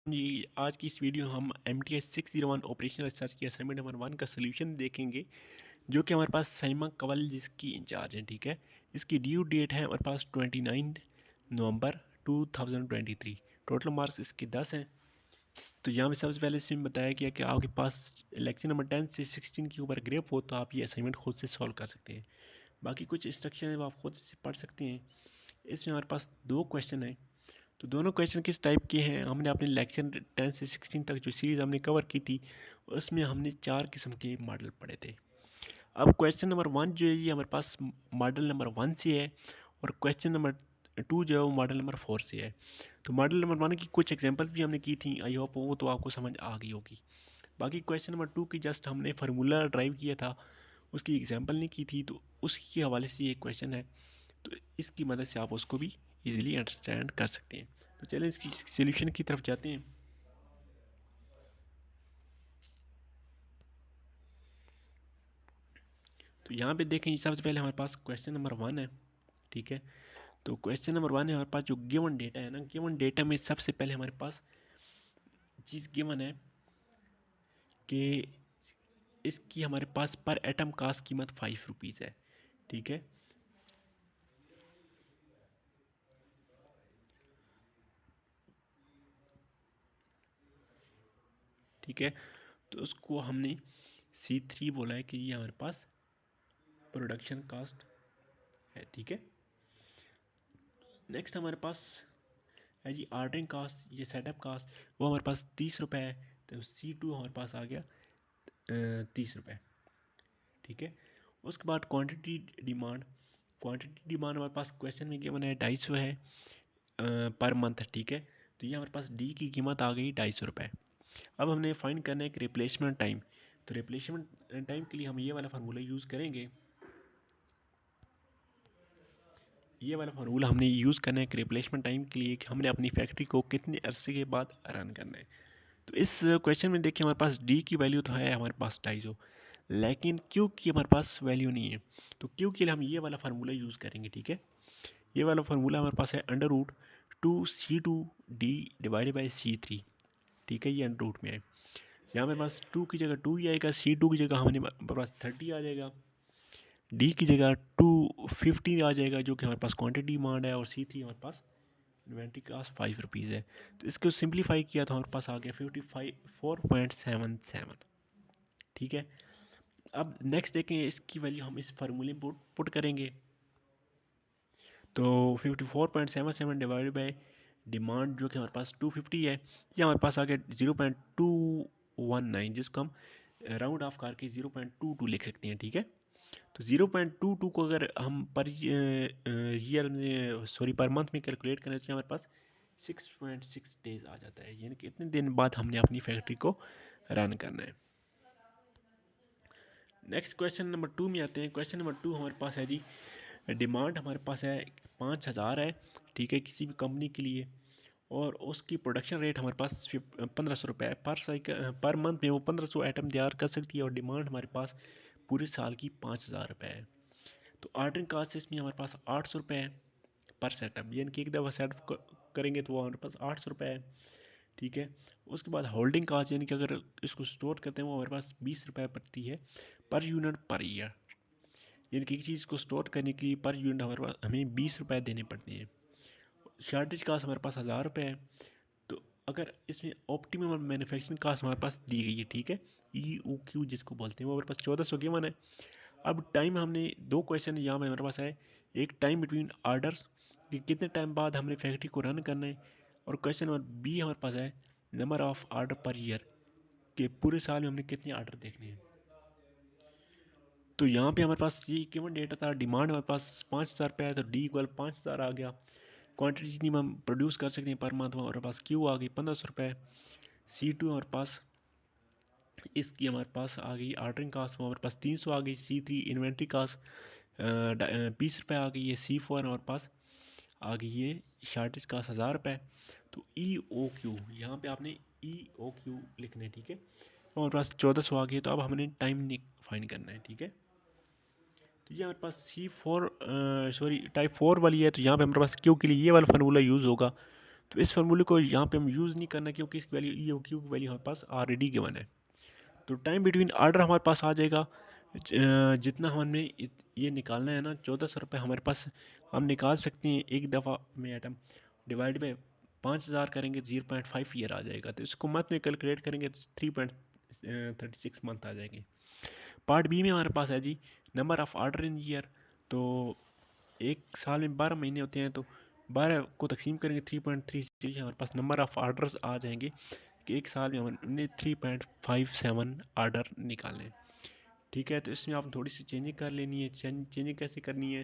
जी, आज की इस वीडियो हम MTS 601 ऑपरेशनल रिसर्च की असाइनमेंट नंबर 1 का सॉल्यूशन देखेंगे, जो कि हमारे पास साइमा कंवल जिसकी इंचार्ज हैं, ठीक है। इसकी ड्यू डेट है हमारे पास 29 नवंबर 2023। टोटल मार्क्स इसके 10 हैं। तो यहाँ पे सबसे पहले इसमें बताया गया कि आपके पास लेक्चर नंबर 10 से 16 के ऊपर ग्रेप हो तो आप ये असाइनमेंट खुद से सॉल्व कर सकते हैं। बाकी कुछ इंस्ट्रक्शन है वो आप खुद से पढ़ सकते हैं। इसमें हमारे पास 2 क्वेश्चन हैं। तो दोनों क्वेश्चन किस टाइप के हैं, हमने अपने लेक्चर 10 से 16 तक जो सीरीज़ हमने कवर की थी उसमें हमने 4 किस्म के मॉडल पढ़े थे। अब क्वेश्चन नंबर 1 जो है ये हमारे पास मॉडल नंबर 1 से है, और क्वेश्चन नंबर 2 जो है वो मॉडल नंबर 4 से है। तो मॉडल नंबर 1 की कुछ एग्जांपल्स भी हमने की थी, आई होप वो तो आपको समझ आ गई होगी। बाकी क्वेश्चन नंबर 2 की जस्ट हमने फार्मूला ड्राइव किया था, उसकी एग्जाम्पल नहीं की थी, तो उसके हवाले से ये क्वेश्चन है। तो इसकी मदद से आप उसको भी इजीली अंडरस्टैंड कर सकते हैं। तो चलें इसकी सॉल्यूशन की तरफ जाते हैं। तो यहाँ पे देखें, सबसे पहले हमारे पास क्वेश्चन नंबर 1 है, ठीक है। तो क्वेश्चन नंबर 1 है हमारे पास जो गिवन डेटा है ना, गिवन डेटा में सबसे पहले हमारे पास चीज़ गिवन है कि इसकी हमारे पास पर एटम कास्ट कीमत 5 रुपीज़ है, ठीक है। ठीक है, तो उसको हमने C3 बोला है कि ये हमारे पास प्रोडक्शन कास्ट है, ठीक है। नेक्स्ट हमारे पास है जी ऑर्डरिंग कास्ट, ये सेटअप कास्ट, वो हमारे पास 30 रुपये है। तो C2 हमारे पास आ गया 30 रुपये, ठीक है। उसके बाद क्वांटिटी डिमांड, क्वांटिटी डिमांड हमारे पास क्वेश्चन में गिवन है 250 है पर मंथ, ठीक है। तो ये हमारे पास डी की कीमत आ गई 250 रुपये। अब हमने फाइंड करना है कि रिप्लेसमेंट टाइम। तो रिप्लेसमेंट टाइम के लिए हम ये वाला फार्मूला यूज़ करेंगे। ये वाला फार्मूला हमने यूज़ करना है कि रिप्लेसमेंट टाइम के लिए कि हमने अपनी फैक्ट्री को कितने अरसे के बाद रन करना है। तो इस क्वेश्चन में देखिए हमारे पास डी की वैल्यू तो है हमारे पास 250, लेकिन क्यू की हमारे पास वैल्यू नहीं है। तो क्यू के लिए हम ये वाला फार्मूला यूज़ करेंगे, ठीक है। ये वाला फार्मूला हमारे पास है √2C2D डिवाइडेड बाई C3, ठीक है। ये अंडर रूट में है। यहाँ मेरे पास 2 की जगह 2 ही आएगा, C2 की जगह हमारे पास 30 आ जाएगा, डी की जगह 250 आ जाएगा जो कि हमारे पास क्वांटिटी डिमांड है, और C3 हमारे पास इन्वेंट्री कास्ट 5 रुपीज़ है। तो इसको सिंप्लीफाई किया तो हमारे पास आ गया 54.77, ठीक है। अब नेक्स्ट देखें, इसकी वैल्यू हम इस फार्मूले में पुट करेंगे। तो 54.77 डिवाइडेड बाई डिमांड जो कि हमारे पास 250 है, ये हमारे पास आ गया 0.219, जिसको हम राउंड ऑफ करके 0.22 लिख सकते हैं, ठीक है। तो 0.22 को अगर हम पर ईयर में सॉरी पर मंथ में कैलकुलेट करें तो हमारे पास 6.6 डेज आ जाता है, यानी कि इतने दिन बाद हमने अपनी फैक्ट्री को रन करना है। नेक्स्ट क्वेश्चन नंबर 2 में आते हैं। क्वेश्चन नंबर 2 हमारे पास है जी, डिमांड हमारे पास है 5000 है, ठीक है, किसी भी कंपनी के लिए, और उसकी प्रोडक्शन रेट हमारे पास 1500 रुपये है। पर साइकिल पर मंथ में वो 1500 आइटम तैयार कर सकती है, और डिमांड हमारे पास पूरे साल की 5000 रुपये है। तो ऑर्डरिंग कास्ट इसमें हमारे पास 800 रुपये है पर सेटअप, यानी कि एक दफ़ा सेटअप करेंगे तो वो हमारे पास 800 रुपये है, ठीक है। उसके बाद होल्डिंग कास्ट, यानी कि अगर इसको स्टोर करते हैं वो हमारे पास 20 रुपये पड़ती है पर यूनिट पर ईयर, यानी कि किसी चीज़ को स्टोर करने के लिए पर यूनिट हमारे पास हमें 20 रुपये देने पड़ते हैं। शार्टेज कास्ट हमारे पास 1000 रुपये है। तो अगर इसमें ऑप्टिमम मैन्युफैक्चरिंग कास्ट हमारे पास दी गई है, ठीक है, EOQ जिसको बोलते हैं, वो हमारे पास 1400 गिवन है। अब टाइम हमने 2 क्वेश्चन यहाँ पे हमारे पास है, एक टाइम बिटवीन आर्डर्स कि कितने टाइम बाद हमने फैक्ट्री को रन करना है, और क्वेश्चन नंबर बी हमारे पास है number of order per year कि पूरे साल में हमने कितने आर्डर देखने हैं। तो यहाँ पे हमारे पास ये गिवन डेटा था, डिमांड हमारे पास 5000 रुपये है, तो डी इक्वल 5000 आ गया। क्वांटिटी जितनी हम प्रोड्यूस कर सकते हैं पर मंथ, हमारे पास क्यू आ गई 1500 रुपये। C2 हमारे पास, इसकी हमारे पास आ गई ऑर्डरिंग कास्ट, वो हमारे पास 300 आ गई। C3 इन्वेंट्री कास्ट 20 रुपये आ गई है। C4 हमारे पास आ गई है शार्टेज कास्ट 1000 रुपये। तो EOQ यहाँ पे आपने EOQ लिखना है, ठीक है। तो हमारे पास 1400 आ गई है। तो अब हमने टाइम फाइंड करना है, ठीक है। तो ये हमारे पास C4 सॉरी टाइप 4 वाली है, तो यहाँ पे हमारे पास क्यू के लिए ये वाला फार्मूला यूज़ होगा। तो इस फार्मूले को यहाँ पे हम यूज़ नहीं करना क्योंकि इसकी वैल्यू ई ओ क्यू की वैल्यू हमारे पास ऑलरेडी गिवन है। तो टाइम बिटवीन ऑर्डर हमारे पास आ जाएगा जितना हमें ये निकालना है ना 1400 रुपये हमारे पास हम निकाल सकते हैं एक दफ़ा में आइटम डिवाइड में 5000 करेंगे 0.5 ईयर आ जाएगा। तो इसको मंथ में कैलकुलेट करेंगे तो 3.36 मंथ आ जाएंगे। पार्ट बी में हमारे पास है G number of order in year. तो एक साल में 12 महीने होते हैं तो 12 को तकसीम करेंगे 3.36 हमारे पास नंबर ऑफ़ ऑर्डर्स आ जाएंगे कि एक साल में हमने 3.57 ऑर्डर निकाले। ठीक है, तो इसमें आप थोड़ी सी चेंजिंग कर लेनी है। चेंजिंग कैसे करनी है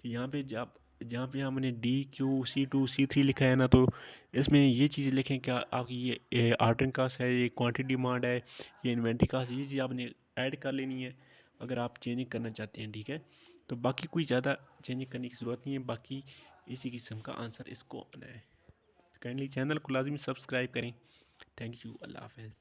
कि यहाँ पे जहाँ पे हमने D Q C2 C3 लिखा है ना, तो इसमें ये चीज़ लिखें क्या आपकी ये ऑर्डरिंग कास्ट है, ये क्वांटिटी डिमांड है, ये इन्वेंट्री कास्ट, ये चीज़ आपने ऐड कर लेनी है अगर आप चेंजिंग करना चाहते हैं। ठीक है, तो बाकी कोई ज़्यादा चेंजिंग करने की ज़रूरत नहीं है, बाकी इसी किस्म का आंसर इसको आना है। काइंडली चैनल को लाजमी सब्सक्राइब करें। थैंक यू, अल्लाह हाफ़िज़।